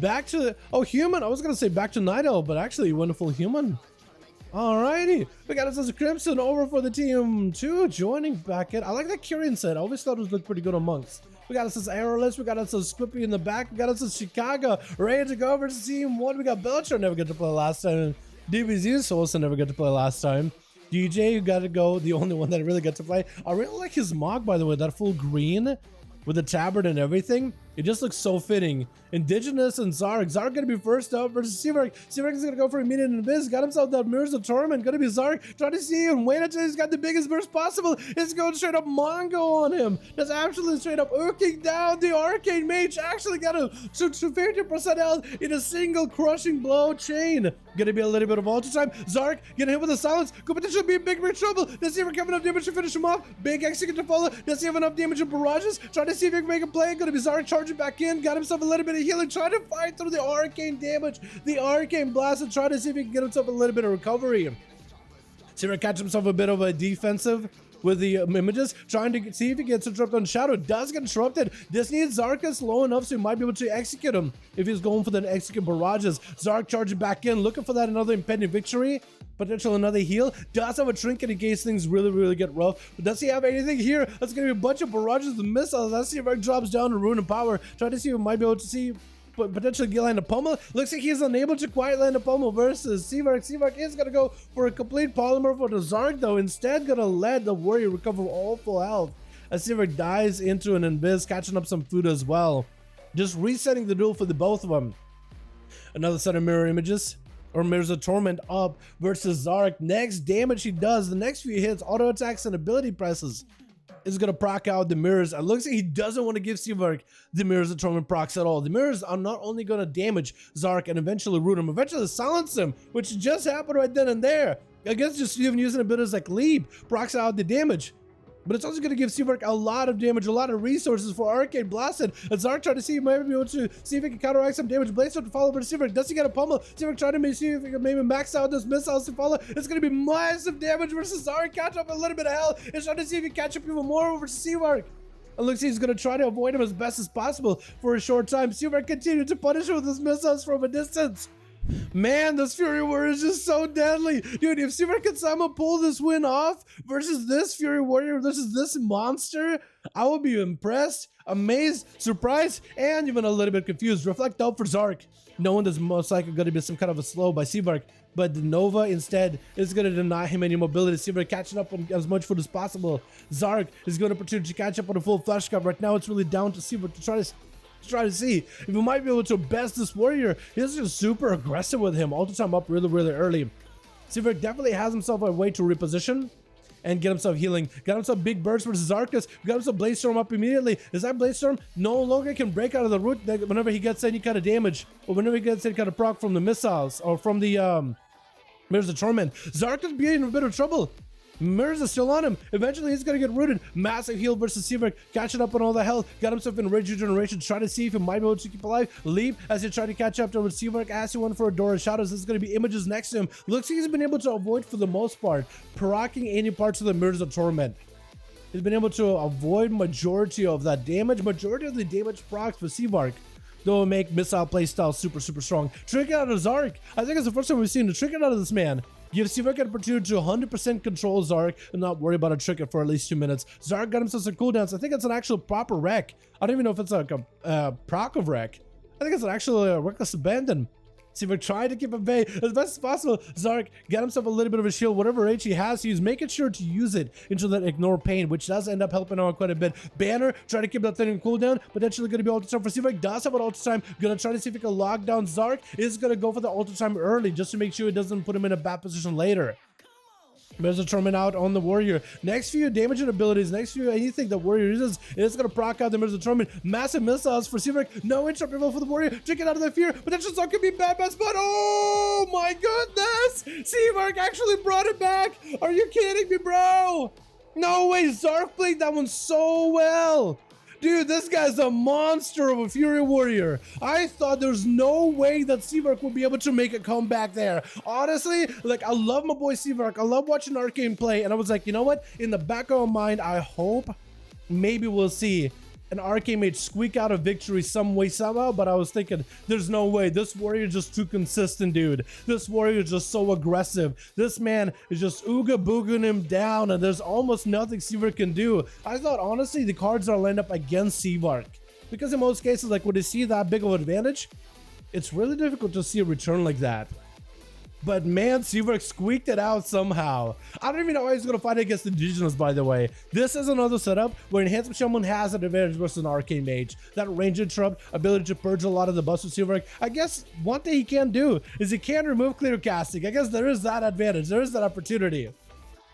back to, oh, human. I was going to say back to Night Elf, but actually he went full human. Alrighty, we got us as a Crimson over for the team 2, joining back in. I like that Kyrian set. I always thought it was look pretty good on monks. We got us as Arrowless, we got us as Squippy in the back, we got us as Chicago, ready to go versus team 1. We got Belcher, never get to play last time. DBZ also never get to play last time. DJ, you gotta go, the only one that really got to play. I really like his Mog, by the way, that full green with the tabard and everything. It just looks so fitting. Indigenous and Zark. Zark gonna be first up versus Seavark. Seavark is gonna go for immediate invis. Got himself that Mirrors of Torment. Gonna be Zark. Trying to see him. Wait until he's got the biggest burst possible. It's going straight up Mongo on him. That's absolutely straight up ooking down the Arcane Mage. Actually got a 50% health in a single crushing blow chain. Gonna be a little bit of ultra time. Zark getting hit with the silence. Could potentially be in big trouble. Let's see if we're having enough damage to finish him off. Big execute to follow. Let's see if enough damage in barrages. Trying to see if he can make a play. Gonna be Zark charging back in. Got himself a little bit of healing. Trying to fight through the arcane damage. The arcane blast and try to see if he can get himself a little bit of recovery. See if he can catch himself a bit of a defensive with the images, trying to see if he gets interrupted on Shadow. Does get interrupted. This needs Zarkus low enough so he might be able to execute him if he's going for the execute barrages. Zark charging back in, looking for that another impending victory. Potential another heal. Does have a trinket in case things really get rough. But does he have anything here? That's gonna be a bunch of barrages with missiles. Let's see if Zark drops down to Ruin and Power. Try to see if he might be able to see potentially get land a pummel. Looks like he's unable to quite land a pummel versus Seavark. Seavark is gonna go for a complete polymer for the Zark though. Instead gonna let the warrior recover all full health as Seavark dies into an invis, catching up some food as well. Just resetting the duel for the both of them. Another set of mirror images. Or Mirrors of Torment up versus Zark. Next damage he does, the next few hits, auto attacks and ability presses, is going to proc out the mirrors. It looks like he doesn't want to give Seavark the Mirrors of Torment procs at all. The mirrors are not only going to damage Zark and eventually root him, eventually silence him, which just happened right then and there. I guess just even using abilities like Leap procs out the damage. But it's also going to give Seavark a lot of damage, a lot of resources for Arcane Blasted. And Zark trying to see if he might be able to see if he can counteract some damage. Blaze to follow over to Seavark. Does he get a pummel? Seavark trying to see if he can maybe max out those missiles to follow. It's going to be massive damage versus Zark. Catch up a little bit of health. It's trying to see if he can catch up even more versus Seavark. It looks like he's going to try to avoid him as best as possible for a short time. Seavark continued to punish him with his missiles from a distance. Man, this Fury Warrior is just so deadly. Dude, if Seavark can somehow pull this win off versus this Fury Warrior versus this monster, I will be impressed, amazed, surprised, and even a little bit confused. Reflect out for Zark, knowing there's most likely going to be some kind of a slow by Seavark, but the Nova instead is going to deny him any mobility. Seavark catching up on as much food as possible. Zark is going to opportunity to catch up on a full flash cup. Right now, it's really down to Seavark to try to see if he might be able to best this warrior. He's just super aggressive with him. All the time up really early. Seavark definitely has himself a way to reposition and get himself healing. Got himself big burst versus Zarkus. Got himself Blaze Storm up immediately. Is that Blaze Storm no longer can break out of the root whenever he gets any kind of damage or whenever he gets any kind of proc from the missiles or from the Mirrors of Torment. Zarkus be in a bit of trouble. Mirrors are still on him. Eventually, he's going to get rooted. Massive heal versus Seavark. Catching up on all the health. Got himself in Rage Regeneration. Try to see if he might be able to keep alive. Leap as he tried to catch up to Seavark. As he went for a Door of Shadows. This is going to be images next to him. Looks like he's been able to avoid for the most part procking any parts of the Mirrors of Torment. He's been able to avoid majority of that damage. Majority of the damage procs for Seavark. Though will make missile playstyle super strong. Trinket out of Zark. I think it's the first time we've seen a trinket out of this man. Give Seavark an opportunity to 100% control Zark and not worry about a trinket for at least 2 minutes. Zark got himself some cooldowns. I think it's an actual proper wreck. I don't even know if it's like a proc of wreck. I think it's an actual reckless abandon. Seavark tried to keep him bay as best as possible. Zark got himself a little bit of a shield. Whatever H he has, he's making sure to use it into that ignore pain, which does end up helping out quite a bit. Banner, try to keep that thing in cooldown. Potentially going to be ultra time for Seavark. Does have an ultra time. Gonna try to see if he can lock down Zark. Is going to go for the ultra time early just to make sure it doesn't put him in a bad position later. There's a Torment out on the Warrior. Next few damaging abilities, next few anything the Warrior uses, it's going to proc out the Mirrors of Torment. Massive missiles for Seavark. No interrupt removal for the Warrior. Drinking out of the fear. Potential Zark could be bad spot. Oh my goodness! Seavark actually brought it back. Are you kidding me, bro? No way. Zark played that one so well. Dude, this guy's a monster of a Fury Warrior. I thought there's no way that Seavark would be able to make a comeback there. Honestly, like, I love my boy Seavark. I love watching Arcane play. And I was like, you know what? In the back of my mind, I hope maybe we'll see an Arcane Mage squeak out a victory some way, somehow, but I was thinking, there's no way. This warrior is just too consistent, dude. This warrior is just so aggressive. This man is just ooga booging him down, and there's almost nothing Seavark can do. I thought, honestly, the cards are lined up against Seavark. Because in most cases, like when you see that big of an advantage, it's really difficult to see a return like that. But man, Seavark squeaked it out somehow. I don't even know how he's going to fight against Indigenous, by the way. This is another setup where Enhancement Shaman has an advantage versus an Arcane Mage. That range interrupt, ability to purge a lot of the buffs with Seavark. I guess one thing he can do is he can remove clear casting. I guess there is that advantage. There is that opportunity.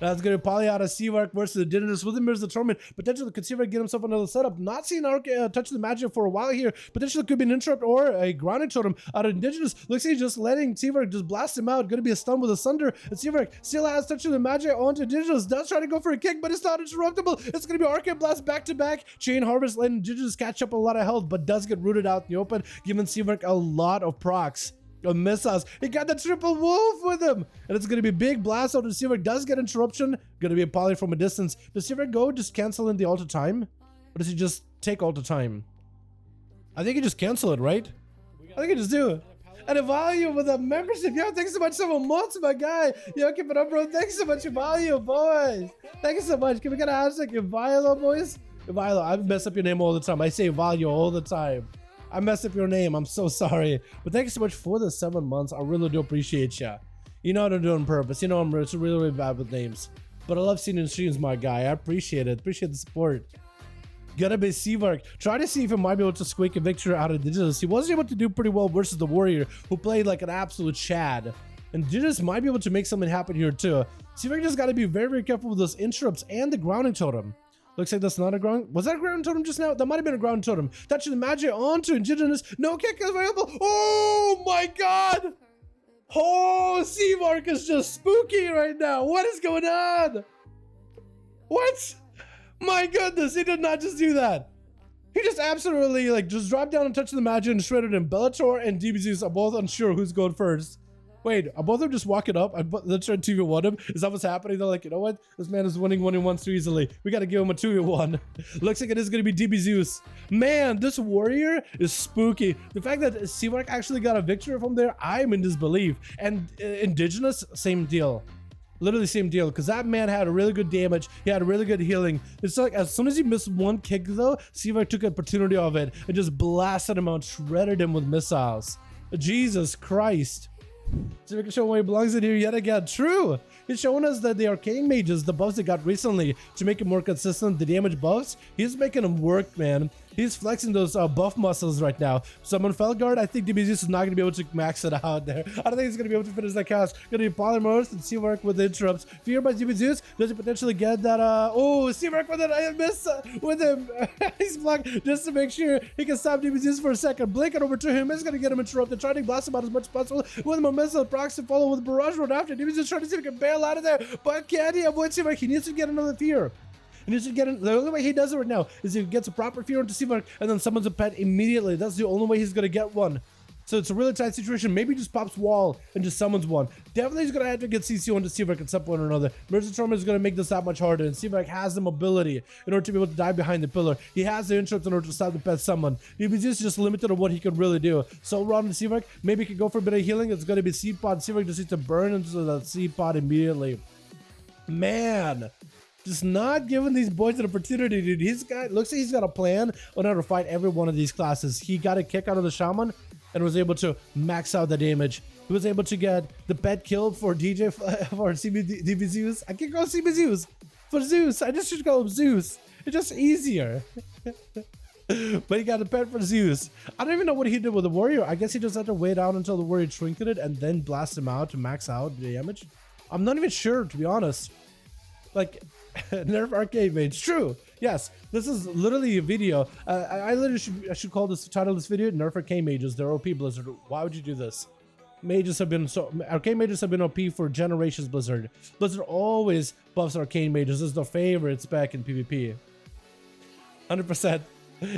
That's going to poly out a Seavark versus Indigenous with him as the tournament. Potentially could Seavark get himself another setup. Not seeing touch the magic for a while here. Potentially could be an interrupt or a grounding totem out of Indigenous. Looks like he's just letting Seavark just blast him out. Going to be a stun with a Sunder. And Seavark still has touch of the magic onto Indigenous. Does try to go for a kick, but it's not interruptible. It's going to be Arcane Blast back to back. Chain Harvest letting Indigenous catch up a lot of health, but does get rooted out in the open, giving Seavark a lot of procs. Missiles. He got the triple wolf with him, and it's going to be big blast out. The Seavark does get interruption. Going to be a poly from a distance. Does Seavark go just cancel in the ult time, or does he just take ult time? I think he just cancel it, right? I think he just do. And a value with a membership. Yo, thanks so much, 7 months, my guy. Yo, keep it up, bro. Thanks so much, value, boys. Thank you so much. Can we get a hashtag Evilo, boys? Evilo, I mess up your name all the time. I say value all the time. I messed up your name. I'm so sorry. But thank you so much for the 7 months. I really do appreciate ya. You know I don't do it on purpose. You know I'm really, really bad with names. But I love seeing your streams, my guy. I appreciate it. Appreciate the support. Gotta be Seavark. Try to see if he might be able to squeak a victory out of Indigenous. He wasn't able to do pretty well versus the Warrior, who played like an absolute Chad. And Indigenous might be able to make something happen here too. Seavark just gotta be very, very careful with those interrupts and the grounding totem. Looks like that's not a ground. Was that a ground totem just now? That might have been a ground totem. Touching the magic onto Indigenous. No kick available. Oh my god. Oh, Seavark is just spooky right now. What is going on? What? My goodness, he did not just do that. He just absolutely like just dropped down and touched the magic and shredded him. Bellator and DBZs are both unsure who's going first. Wait, are both of them just walking up? They're trying to 2v1 him? Is that what's happening? They're like, you know what? This man is winning 1v1 too easily. We gotta give him a 2v1. Looks like it is gonna be DB Zeus. Man, this warrior is spooky. The fact that Seavark actually got a victory from there, I'm in disbelief. And Indigenous, same deal. Literally same deal, because that man had a really good damage. He had a really good healing. It's like as soon as he missed one kick though, Seavark took opportunity of it and just blasted him out, shredded him with missiles. Jesus Christ. So we can show where he belongs in here yet again. True. He's showing us that the Arcane Mages, the buffs they got recently to make it more consistent, the damage buffs, he's making them work, man. He's flexing those buff muscles right now. Summon Felguard, I think DBZ is not going to be able to max it out there. I don't think he's going to be able to finish that cast. Going to be Polymorphs and Seavark with the interrupts. Fear by DBZ, does he potentially get that? Oh, Seavark with it. I missed with him. He's blocked just to make sure he can stop DBZ for a second. Blink it over to him. It's going to get him interrupted. Trying to blast him out as much as possible with him a missile. Procs to follow with Barrage Road after. DBZ trying to see if he can bail out of there. But can he avoid Seavark? He needs to get another Fear. And he should get in. The only way he does it right now is he gets a proper Fear into Seavark and then summons a pet immediately. That's the only way he's going to get one. So it's a really tight situation. Maybe he just pops Wall and just summons one. Definitely he's going to have to get CC onto Seavark at some point or another. Mercy Trauma is going to make this that much harder. And Seavark has the mobility in order to be able to dive behind the pillar. He has the interrupt in order to stop the pet summon. He's just limited on what he can really do. So Rod and Seavark, maybe he can go for a bit of healing. It's going to be Seed Pod. Seavark just needs to burn into the Seed Pod immediately. Man. Just not giving these boys an opportunity, dude. Looks like he's got a plan on how to fight every one of these classes. He got a kick out of the Shaman and was able to max out the damage. He was able to get the pet killed for DJ for DB Zeus. I can't call CB Zeus. For Zeus. I just should call him Zeus. It's just easier. But he got a pet for Zeus. I don't even know what he did with the Warrior. I guess he just had to wait out until the Warrior trinketed and then blast him out to max out the damage. I'm not even sure, to be honest. Like, nerf Arcane Mage. True. Yes. This is literally a video. I should call this title of this video Nerf Arcane Mages. They're OP Blizzard. Why would you do this? Arcane Mages have been OP for generations, Blizzard. Blizzard always buffs Arcane Mages. This is their favorite spec in PvP. 100%.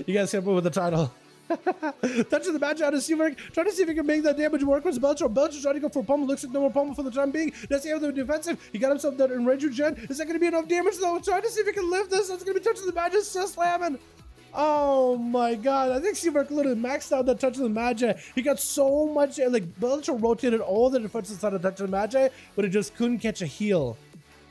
You guys can put with the title. Touching the match out of Seavark, trying to see if he can make that damage work with Belcher. Belcher trying to go for pummel. Looks like no more pummel for the time being. Does he have the defensive? He got himself that enraged gen. Is that going to be enough damage though? Trying to see if he can lift this. That's going to be touching the match. It's just slamming. Oh my god, I think Seamark literally maxed out that touch of the Magi. He got so much, like, Bellator rotated all the defenses on the touch of the Magi, but it just couldn't catch a heal.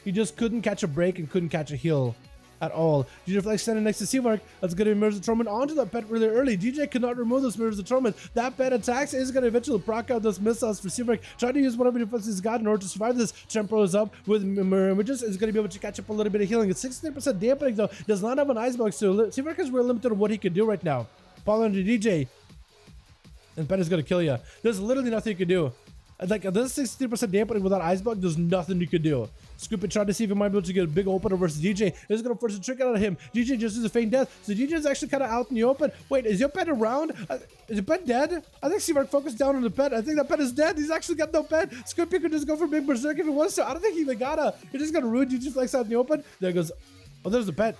He just couldn't catch a break and couldn't catch a heal at all. DJ Flex standing next to Seamark. That's going to Mirrors of Torment onto that pet really early. DJ could not remove those Mirrors of Torment. That pet attacks is going to eventually proc out those missiles for Seamark. Trying to use whatever defense he's got in order to survive this. Tempo is up with Mirror Images. Is going to be able to catch up a little bit of healing. It's 63% dampening though. Does not have an Icebox, so Seamark is really limited on what he can do right now. Follow into DJ. And pet is going to kill you. There's literally nothing you can do. Like, this 63% dampening without Icebug, there's nothing you can do. Scoopy tried to see if he might be able to get a big opener versus DJ. This is going to force a trick out of him. DJ just uses a feign death. So DJ is actually kind of out in the open. Wait, is your pet around? Is your pet dead? I think Seamark focused down on the pet. I think that pet is dead. He's actually got no pet. Scoopy could just go for big berserk if he wants to. I don't think he even gotta. He's just going to ruin DJ Flex out in the open. There goes. Oh, there's the pet.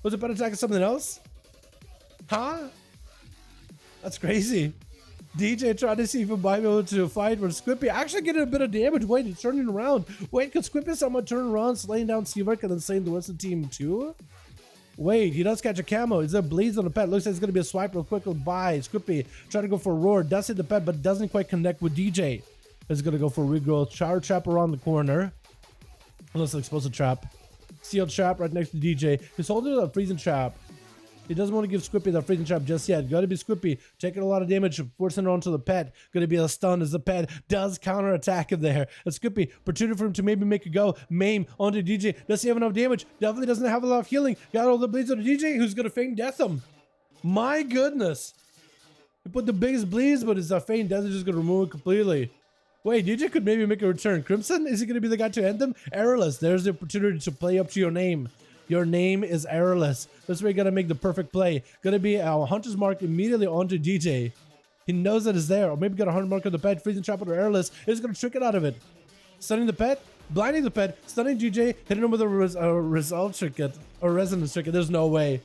Was the pet attacking something else? Huh? That's crazy. DJ trying to see if he might be able to fight with Squippy. Actually getting a bit of damage. Wait, he's turning around. Wait, could Squippy someone turn around, slaying down Seamark and then slaying the rest of the team too? Wait, he does catch a camo. Is there bleeds on the pet? Looks like it's going to be a swipe real quick. By Squippy. Trying to go for a roar. Does hit the pet, but doesn't quite connect with DJ. Is going to go for regrowth. Shower trap around the corner. Unless an explosive trap. Sealed trap right next to DJ. He's holding a freezing trap. He doesn't want to give Squippy that freezing trap just yet. Gotta be Squippy. Taking a lot of damage, forcing it onto the pet. Gonna be a stun as the pet does counter attack him there. And Squippy, opportunity for him to maybe make a go. Maim onto DJ. Does he have enough damage? Definitely doesn't have a lot of healing. Got all the bleeds on DJ, who's gonna feign death him. My goodness. He put the biggest bleeds, but his feign death is just gonna remove it completely. Wait, DJ could maybe make a return. Crimson? Is he gonna be the guy to end them? Errorless. There's the opportunity to play up to your name. Your name is Errorless. That's where you gotta make the perfect play. Gonna be a Hunter's Mark immediately onto DJ. He knows that it's there. Or maybe got a Hunter Mark on the pet. Freezing Trap or Errorless. He's gonna trick it out of it. Stunning the pet. Blinding the pet. Stunning DJ. Hitting him with a resolve trinket. Or resonance trinket. There's no way.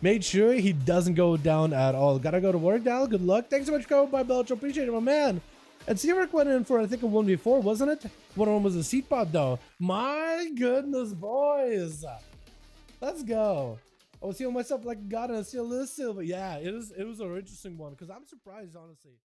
Made sure he doesn't go down at all. Gotta go to work now. Good luck. Thanks so much for coming by, Belch. Appreciate it, my man. And Seamark went in for, I think, a 1v4, wasn't it? One of them was a seat pod, though. My goodness, boys. Let's go. I was feeling myself like a god and I see a little silver. Yeah, it was an interesting one because I'm surprised, honestly.